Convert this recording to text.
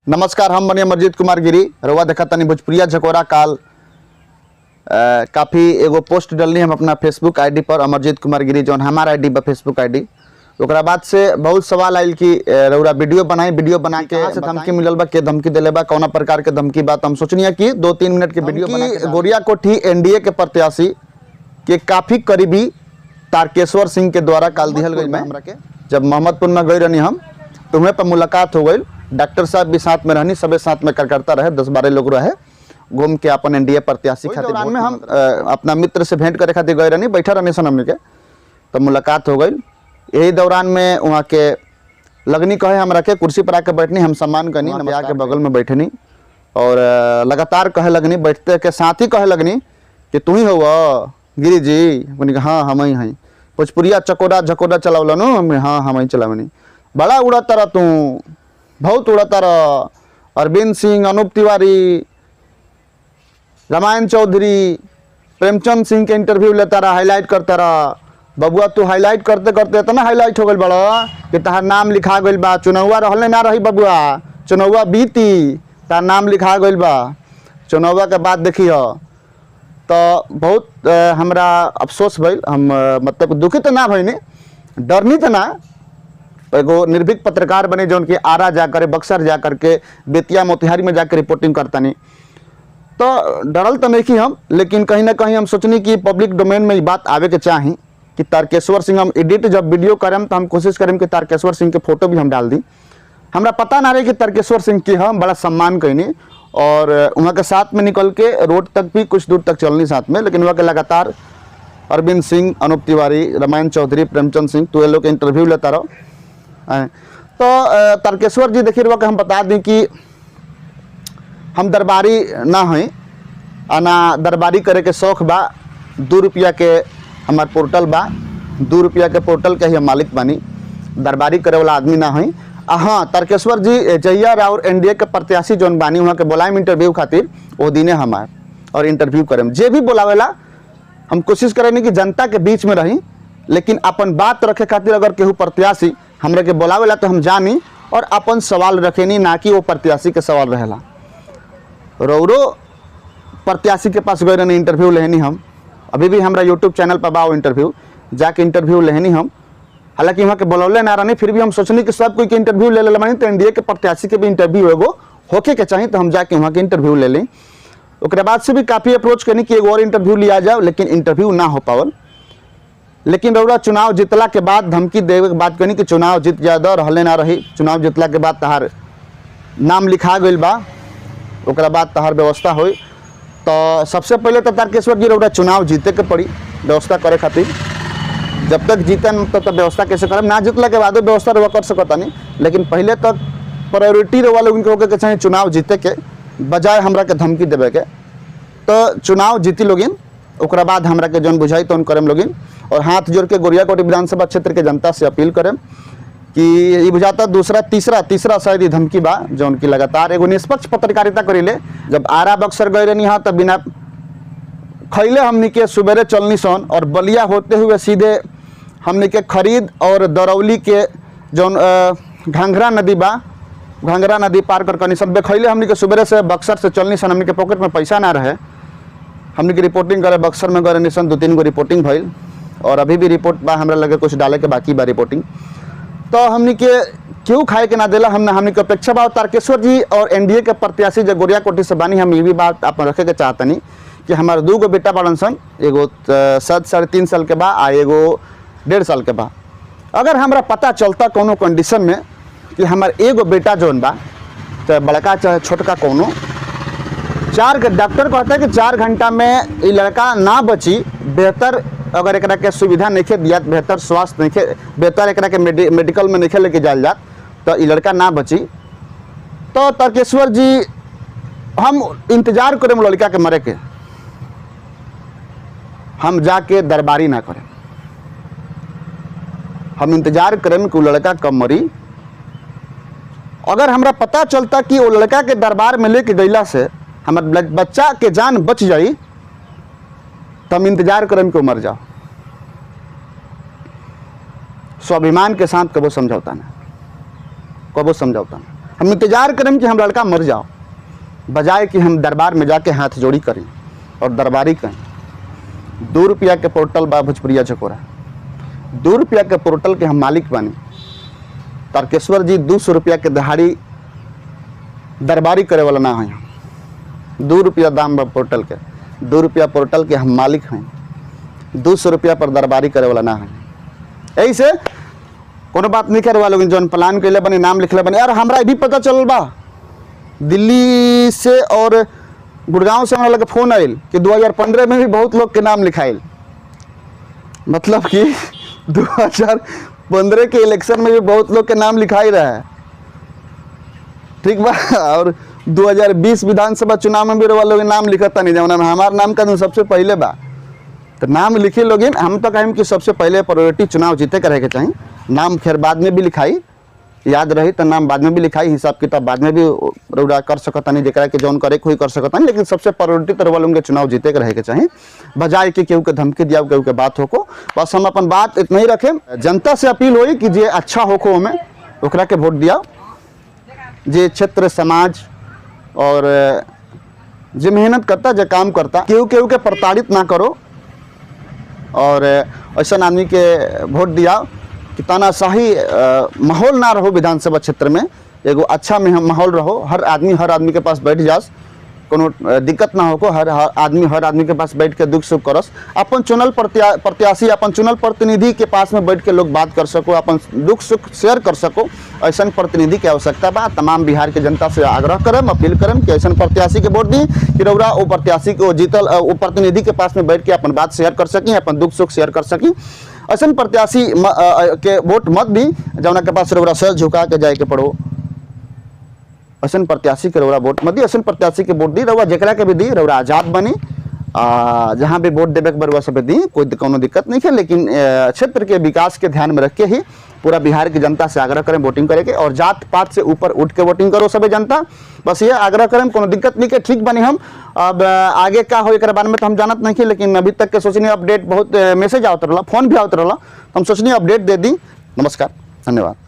नमस्कार, हम बने अमरजीत कुमार गिरी। रउआ देखा तनी भोजपुरिया झकोरा काल काफ़ी एगो पोस्ट डलनी हम अपना फेसबुक आईडी पर अमरजीत कुमार गिरी, जौन हमारा आईडी बा फेसबुक आईडी। ओकरा बाद से बहुत सवाल आयल कि रउरा वीडियो बना के से धमकी मिलल बा, के धमकी दिले बा, कौना प्रकार के धमकी बा। हम सोचनी कि 2-3 मिनट के वीडियो बना के गोरिया कोठी एनडीए के प्रत्याशी के काफ़ी करीबी तारकेश्वर सिंह के द्वारा काल दिहल गई हमरा के। जब मोहम्मदपुर में गई रहनी हम, तो वहीं पर मुलाकात हो गई। डॉक्टर साहब भी साथ में रहनी, सबे साथ में कार्यकर्ता रहे, 10-12 लोग रहे। घूम के अपन एनडीए प्रत्याशी खातिर में हम अपना मित्र से भेंट करे खातिर गए रहनी, बैठा रहनी सन हमने के, तब मुलाकात हो गई। यही दौरान में वहाँ के लगनी कहे हमरा के कुर्सी पर आके बैठनी, हम सम्मान करनी, आके बगल में बैठनी और लगातार कहे लगनी, बैठते के साथ ही कहे लगनी कि तू ही हो गिरी जी। मैंने कहा हाँ हम ही हैं। भोजपुरिया चकोरा झकोरा चलावला नो, हमने हाँ हम ही चलावनी। बड़ा उड़ाता रह तू, बहुत उड़ाता रह। अरविंद सिंह, अनूप तिवारी, रामायण चौधरी, प्रेमचंद सिंह के इंटरव्यू लेता रहा, हाईलाइट करता रहा। बबुआ तू हाईलाइट करते करते इतना हाईलाइट हो गई बड़ा कि तहार नाम लिखा गई बा। चुनौवा रहले ना रही बबुआ, चुनौवा बीती, तार नाम लिखा गई बा। चुनौवा के बाद देखी हो तो बहुत हमरा अफसोस भइल। हम मतलब दुखी तो ना भइनी, डरनी तो ना। एगो निर्भीक पत्रकार बने जो उनके आरा जाकर, बक्सर जा करके, बेतिया मोतिहारी में जाकर रिपोर्टिंग करता नहीं, तो डरल तो नहीं कि हम, लेकिन कहीं ना कहीं हम सोचनी कि पब्लिक डोमेन में ये बात आवे के चाही कि तारकेश्वर सिंह हम एडिट जब वीडियो करें तो हम कोशिश करें कि तारकेश्वर सिंह के फोटो भी हम डाल दी। हमरा पता ना रहे कि तारकेश्वर सिंह की हम बड़ा सम्मान कैनी और वहाँ के साथ में निकल के रोड तक भी कुछ दूर तक चलनी साथ में। लेकिन वहाँ के लगातार अरविंद सिंह, अनूप तिवारी, रामायण चौधरी, प्रेमचंद सिंह, तो ये लोग के इंटरव्यू लेता रहो। तो तारकेश्वर जी देखिए हम बता दें कि हम दरबारी ना हैं, ना दरबारी करे के शौक बा। 2 रुपया के हमार पोर्टल बा, 2 रुपया के पोर्टल के ही हम मालिक बानी, दरबारी करे वाला आदमी ना हैं। हाँ, तारकेश्वर जी जहिया और एनडीए के प्रत्याशी जौन बानी वहाँ के बोलाएम इंटरव्यू खातिर, वो दिने हमार और इंटरव्यू करें। जे भी बोलावेला हम कोशिश करें कि जनता के बीच में रही, लेकिन अपन बात रखे खातिर अगर केहू प्रत्याशी हमरा के बोलावेला तो हम जानी और अपन सवाल रखेनी, ना कि वो प्रत्याशी के सवाल रहेला। रौरो प्रत्याशी के पास गए रहनी, इंटरव्यू लेनी हम। अभी भी हमारा यूट्यूब चैनल पर बा वो इंटरव्यू, जाके इंटरव्यू लेनी हम। हालांकि वहाँ के बोलौले ना रहनी, फिर भी हम सोचनी कि सब कोई के इंटरव्यू ले लेनी, तो एनडीए के प्रत्याशी के भी इंटरव्यू एगो होके के चाहिए, तो हम जाके वहाँ के इंटरव्यू ले लें। उसके बाद से भी काफ़ी अप्रोच करनी कि एगो और इंटरव्यू लिया जाओ, लेकिन इंटरव्यू ना हो पावल। लेकिन रउरा चुनाव जीतला के बाद धमकी देवे के बात कहनी कि चुनाव जीत जाए रहले ना रही, चुनाव जीतला के बाद तहार नाम लिखा गई बा, ओकरा बाद तहार व्यवस्था हुई। तो सबसे पहले तो तारकेश्वर जी रउरा चुनाव जीते के पड़ी व्यवस्था करे खातिर। जब तक जीतन तो व्यवस्था कैसे करब, ना जीतला के बाद व्यवस्था रउरा कर सकता नहीं, लेकिन पहले तक प्रायोरिटी रउरा लोगन के होके के चाहे चुनाव जीते के बजाय हमरा के धमकी देवे के। तो चुनाव जीती लोगिन, ओकरा बाद हमरा के जौन बुझाई तो करम लोगिन। और हाथ जोड़ के गोरियाकोटी विधानसभा क्षेत्र के जनता से अपील करें कि ये बुझाता दूसरा तीसरा शायद ये धमकी बा जौन की लगातार एगो निष्पक्ष पत्रकारिता करीले। जब आरा बक्सर गए रहनी हाँ, तब बिना खैले हमनी के सुबेरे चलनी सन और बलिया होते हुए सीधे हमनी के खरीद और दरौली के जौन घंघरा नदी बा, घंघरा नदी पार कर कनी सब खैले हमनी के सुबेरे से बक्सर से चलनी सन। हमनी के पॉकेट में पैसा ना रहे, हमनी के रिपोर्टिंग करे बक्सर में गए रहनी सन। 2-3 गो रिपोर्टिंग भइल और अभी भी रिपोर्ट बा, हमरा लगे कुछ डाले के बाकी बा रिपोर्टिंग। तो हमनी के क्यों खाए के ना देला, हमनी के अपेक्षा बा। तारकेश्वर जी और एनडीए के प्रत्याशी जो गोरियाकोटी से बानी, हम ये भी बात आप रखे के चाहतनी कि हमारे 2 गो बेटा बड़न सन, एगो 7-3.5 साल के बा आ एगो 1.5 साल के बा। अगर हमरा पता चलता कोनो कंडीशन में कि हमार एगो बेटा जौन बा, चाहे बड़का चाहे छोटका कोनो, डॉक्टर कहता है कि 4 घंटा में ये लड़का ना बची, बेहतर अगर एकरा के सुविधा नहीं दिया, बेहतर स्वास्थ्य नहीं, बेहतर एकरा के मेडिकल में नहीं लेके जाल जात, तो ये लड़का ना बची। तो तारकेश्वर जी हम इंतजार करें लड़का के मरे के, हम जाके दरबारी ना करें। हम इंतजार करें कि वो लड़का कब मरी। अगर हमरा पता चलता कि वो लड़का के दरबार में लेके गईला से हमारे बच्चा के जान बच जाई, तो हम इंतजार करें कि वो मर जाओ। स्वाभिमान के साथ कबो समझौता ना, कबो समझौता ना। हम इंतजार करें कि हम लड़का मर जाओ, बजाय कि हम दरबार में जाके हाथ जोड़ी करें और दरबारी कहें। 2 रुपया के पोर्टल बा भोजपुरिया चकोरा, 2 रुपया के पोर्टल के हम मालिक बानी। तारकेश्वर जी 200 रुपया के दहाड़ी दरबारी करे वाला ना है। 2 रुपया दाम बा पोर्टल के, 2 रुपया पोर्टल के हम मालिक हैं। 200 रुपया पर दरबारी करे वाला ना है। यही से कोनो बात नहीं करे वालों जौन प्लान कैले बने, नाम लिखले बने। यार हमरा भी पता चल बा, दिल्ली से और गुड़गांव से हमरा लगे फोन आयल कि 2015 में भी बहुत लोग के नाम लिखाइल। मतलब कि 2015 के इलेक्शन में भी बहुत लोग के नाम लिखाई रहा है, ठीक बा। और 2020 विधानसभा चुनाव में भी लोग नाम लिखता नहीं, जौन हमार नाम का सबसे पहले बा। तो नाम लिखे लोग, हम तो कहें कि सबसे पहले प्रायोरिटी चुनाव जीते के रहे के चाहिए। नाम खैर बाद में भी लिखाई, याद रही तो नाम बाद में भी लिखाई, हिसाब किताब बाद में भी रौरा कर सकता नहीं, जरा के जौन करे कोई कर सकता नहीं, लेकिन सबसे प्रायोरिटी तो रवा लोग चुनाव जीते के रहे के चाहिए, बजाय कि केहू के धमकी दिया, केहू के बात होको। बस हम अपन बात इतना ही रखें। जनता से अपील हुई कि जे अच्छा होको हमें ओकरा के वोट दिया, जे क्षेत्र समाज और जे मेहनत करता, जे काम करता, केहू केहू के प्रताड़ित ना करो और ऐसा आदमी के वोट दिया कि तानाशाही माहौल ना रहो विधानसभा क्षेत्र में, एगो अच्छा में माहौल रहो, हर आदमी के पास बैठ जास, कोनो दिक्कत ना हो, हर आदमी के पास बैठ के दुख सुख करस। अपन चुनल प्रत्याशी, अपन चुनल प्रतिनिधि के पास में बैठ के लोग बात कर सको, अपन दुख सुख शेयर कर सको, ऐसा प्रतिनिधि की आवश्यकता बा। तमाम बिहार के जनता से आग्रह करम, अपील करम कि ऐसा प्रत्याशी के वोट दी कि रौरा वो प्रत्याशी को जीतल वो प्रतिनिधि के पास में बैठ के अपन बात शेयर कर सकी, अपन दुख सुख शेयर कर सकी। ऐसा प्रत्याशी के वोट मत दी जौना के पास रौरा सर झुका के जाए के पड़ो। ऐसा प्रत्याशी के रौरा वोट मत दी, ऐसा प्रत्याशी के वोट दी, रौरा जकरा के भी दी, रौरा आजाद बनी। जहाँ भी वोट देवे के बरुआ सब दी, कोई कोनो दिक्कत नहीं है, लेकिन क्षेत्र के विकास के ध्यान में रख के ही पूरा बिहार की जनता से आग्रह करें वोटिंग करे के, और जात पात से ऊपर उठ के वोटिंग करो सभी जनता। बस ये आग्रह करें, कोनो दिक्कत नहीं के, ठीक बनी हम। अब आगे क्या हो एक बारे में तो हम जानत नहीं, लेकिन अभी तक के सोचनी अपडेट बहुत मैसेज आवत रहा, फोन भी आवत रहा, तो हम सोचनी अपडेट दे दी। नमस्कार, धन्यवाद।